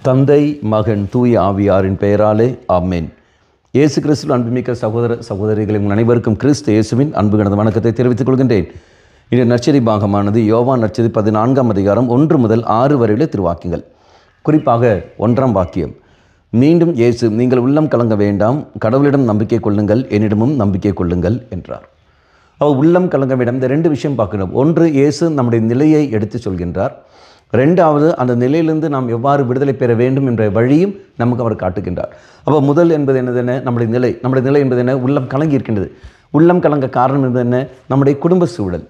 தந்தை, மகன், தூய ஆவியாரின் பெயராலே ஆமென். இயேசு கிறிஸ்துவின் அன்புமிக்க சகோதர சகோதரிகளை உங்கள் அனைவருக்கும் கிறிஸ்து இயேசுவின் அன்பு கலந்த வணக்கத்தை தெரிவித்துக் கொள்கின்றேன். இந்த நற்செய்தி பாகமானது யோவான் நற்செய்தி 14ஆம் அதிகாரம் 1 முதல் 6 வரையுள்ள திருவாக்கியங்கள். குறிப்பாக 1ஆம் வாக்கியம், மீண்டும் இயேசு, நீங்கள் உள்ளம் கலங்க வேண்டாம், கடவுளிடம் நம்பிக்கை கொள்ளுங்கள், என்னிடமும் நம்பிக்கை கொள்ளுங்கள் என்றார். அவர் உள்ளம் கலங்க வேண்டாம். இந்த 2 விஷயம் பார்க்கணும். ஒன்று, இயேசு நம்முடைய நிலையை எடுத்து சொல்கின்றார். 2வது, அந்த நிலையிலிருந்து நாம் எவ்வாறு விடுதலை பெற வேண்டும் என்ற வழியும் நமக்கு அவர் காட்டுகின்றார். அப்போ முதல் என்பது என்னது? நம்முடைய நிலை என்பது என்ன? உள்ளம் கலங்கி இருக்கின்றது. உள்ளம் கலங்க காரணம் என்பது என்ன? நம்முடைய குடும்ப சூழல்.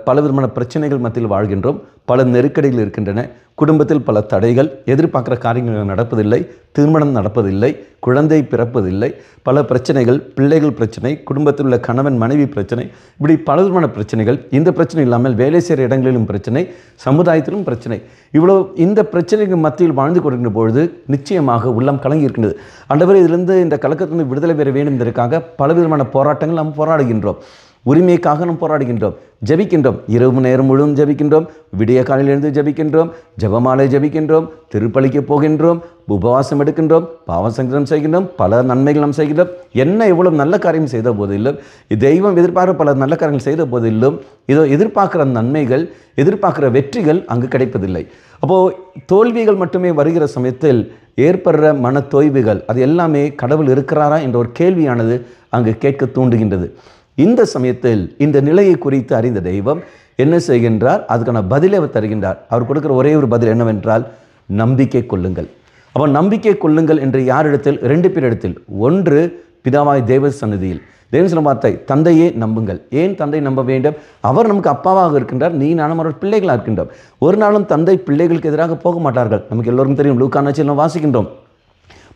பலவிதமான பிரச்சனைகள் மத்தியில் வாழ்கின்றோம். பல நெருக்கடிகள் இருக்கின்றன. குடும்பத்தில் பல தடைகள், எதிர்பார்க்குற காரியங்கள் நடப்பதில்லை, திருமணம் நடப்பதில்லை, குழந்தை பிறப்பதில்லை, பல பிரச்சனைகள், பிள்ளைகள் பிரச்சனை, குடும்பத்தில் உள்ள கணவன் மனைவி பிரச்சனை, இப்படி பலவிதமான பிரச்சனைகள். இந்த பிரச்சனை இல்லாமல் வேலை செய்கிற இடங்களிலும் பிரச்சனை, சமுதாயத்திலும் பிரச்சனை. இவ்வளோ இந்த பிரச்சனைக்கு மத்தியில் வாழ்ந்து கொண்டிருக்கிற பொழுது நிச்சயமாக உள்ளம் கலங்கி இருக்கின்றது. ஆண்டவரே, இதிலிருந்து இந்த கலக்கத்திலிருந்து விடுதலை பெற வேண்டும் என்பதற்காக பலவிதமான போராட்டங்கள் நாம் போராடுகின்றோம். உரிமைக்காக நாம் போராடுகின்றோம், ஜபிக்கின்றோம். இரவு நேரம் முழுவதும் ஜபிக்கின்றோம், விடிய காலையிலிருந்து ஜபிக்கின்றோம், ஜபமாலை ஜபிக்கின்றோம், திருப்பலிக்கு போகின்றோம், உபவாசம் எடுக்கின்றோம், பாவசங்கரம் செய்கின்றோம், பல நன்மைகள் நாம் செய்கின்றோம். என்ன எவ்வளவு நல்ல காரியம் செய்த போதிலும், தெய்வம் எதிர்பார்க்க பல நல்ல காரியங்கள் செய்த போதிலும், இதோ எதிர்பார்க்குற நன்மைகள், எதிர்பார்க்குற வெற்றிகள் அங்கு கிடைப்பதில்லை. அப்போது தோல்விகள் மட்டுமே வருகிற சமயத்தில் ஏற்படுற மன தோய்வுகள், அது எல்லாமே கடவுள் இருக்கிறாரா என்ற ஒரு கேள்வியானது அங்கு கேட்க தூண்டுகின்றது. இந்த சமயத்தில் இந்த நிலையை குறித்து அறிந்த தெய்வம் என்ன செய்கின்றார்? அதுக்கான பதிலை அவர் தருகின்றார். அவர் கொடுக்குற ஒரே ஒரு பதில் என்னவென்றால், நம்பிக்கை கொள்ளுங்கள். அப்போ நம்பிக்கை கொள்ளுங்கள் என்று யாரிடத்தில்? 2 பேரிடத்தில். ஒன்று, பிதாவாய் தேவ சந்நிதியில். தேவன் சொல்ல வார்த்தை, தந்தையே நம்புங்கள். ஏன் தந்தை நம்ப வேண்டும்? அவர் நமக்கு அப்பாவாக இருக்கின்றார், நீ நானும் அவர் பிள்ளைகளாக இருக்கின்றோம். ஒரு நாளும் தந்தை பிள்ளைகளுக்கு எதிராக போக மாட்டார்கள். நமக்கு எல்லோருக்கும் தெரியும், லூக்கா நற்செய்தியில் நாம் வாசிக்கின்றோம்.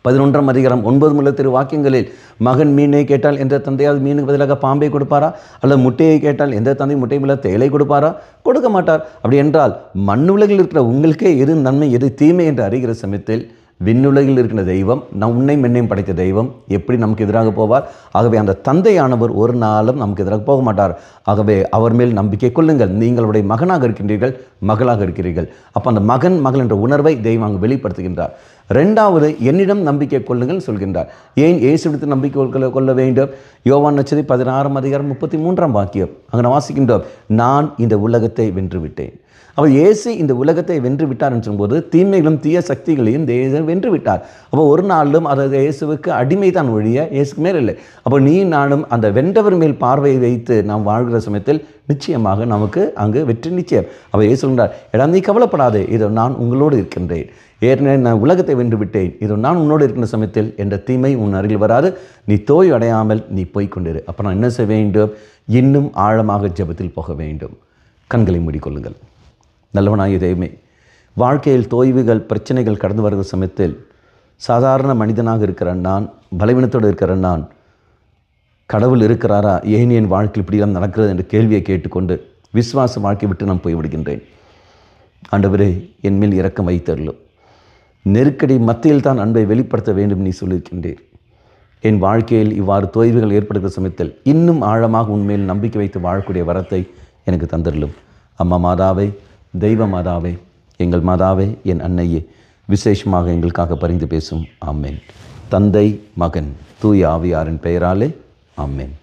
11ஆம் அதிகாரம் 9 முதல் திருவாக்கியங்களில், மகன் மீனை கேட்டால் எந்த தந்தையாவது மீனுக்கு பதிலாக பாம்பை கொடுப்பாரா? அல்லது முட்டையை கேட்டால் எந்த தந்தை முட்டை மேலே தேலை கொடுப்பாரா? கொடுக்க மாட்டார். அப்படி என்றால் மண்ணுலகில் இருக்கிற உங்களுக்கே எது நன்மை எது தீமை என்று அறிகிற சமயத்தில் விண்ணுலகில் இருக்கிற தெய்வம், உன்னையும் என்னையும் படைத்த தெய்வம் எப்படி நமக்கு எதிராக போவார்? ஆகவே அந்த தந்தையானவர் ஒரு நாளும் நமக்கு எதிராக போக மாட்டார். ஆகவே அவர் மேல் நம்பிக்கை கொள்ளுங்கள். நீங்களுடைய மகனாக இருக்கின்றீர்கள், மகளாக இருக்கிறீர்கள். அப்போ அந்த மகள் என்ற உணர்வை தெய்வம் அங்கு வெளிப்படுத்துகின்றார். 2வது, என்னிடம் நம்பிக்கை கொள்ளுங்கள் சொல்கின்றார். ஏன் இயேசுவிடத்தில் நம்பிக்கை கொள்ள வேண்டும்? யோவான் நற்செய்தி 16ஆம் அதிகாரம் 33ஆம் வாக்கியம் அங்கே வாசிக்கின்றோம், நான் இந்த உலகத்தை வென்று விட்டேன். அப்போ இயேசு இந்த உலகத்தை வென்று விட்டார் என்று சொல்லும்போது தீமைகளும் தீய சக்திகளையும் வென்று விட்டார். அப்போ ஒரு நாளும் அது இயேசுவுக்கு அடிமை தான் ஒழிய இயேசுக்கு மேல் இல்லை. அப்போ நீ நானும் அந்த வென்றவர் மேல் பார்வையை வைத்து நாம் வாழ்கிற சமயத்தில் நிச்சயமாக நமக்கு அங்கு வெற்றி நிச்சயம். அப்போ இயேசு சொல்கிறார், எடா நீ கவலைப்படாதே, இதோ நான் உங்களோடு இருக்கின்றேன். ஏற்கனவே நான் உலகத்தை வென்று விட்டேன், இதோ நான் உன்னோடு இருக்கின்ற சமயத்தில் என்ற தீமை உன் அருகில் வராது. நீ தோய் அடையாமல் நீ போய்கொண்டிரு. அப்போ நான் என்ன செய்ய வேண்டும்? இன்னும் ஆழமாக ஜெபத்தில் போக வேண்டும். கண்களை மூடிக்கொள்ளுங்கள். நல்லவனாகிய தெய்வமே, வாழ்க்கையில் தோய்வுகள் பிரச்சனைகள் கடந்து வருகிற சமயத்தில் சாதாரண மனிதனாக இருக்கிற நான், பலவீனத்தோடு இருக்கிற நான், கடவுள் இருக்கிறாரா, ஏன் என் வாழ்க்கையில் இப்படியெல்லாம் நடக்கிறது என்ற கேள்வியை கேட்டுக்கொண்டு விசுவாச வாழ்க்கை விட்டு நான் போய்விடுகின்றேன். ஆண்டவரே, என் மேல் இரக்கம் வைத்தருளும். நெருக்கடி மத்தியில் தான் அன்பை வெளிப்படுத்த வேண்டும் நீ சொல்லியிருக்கின்றீர். என் வாழ்க்கையில் இவ்வாறு தோய்வுகள் ஏற்படுகிற சமயத்தில் இன்னும் ஆழமாக உண்மையில் நம்பிக்கை வைத்து வாழக்கூடிய வரத்தை எனக்கு தந்தருளும். அம்மா மாதாவே, தெய்வ மாதாவே, எங்கள் மாதாவே, என் அன்னையே, விசேஷமாக எங்களுக்காக பரிந்து பேசும். ஆமென். தந்தை, மகன், தூய ஆவியாரின் பெயராலே ஆமென்.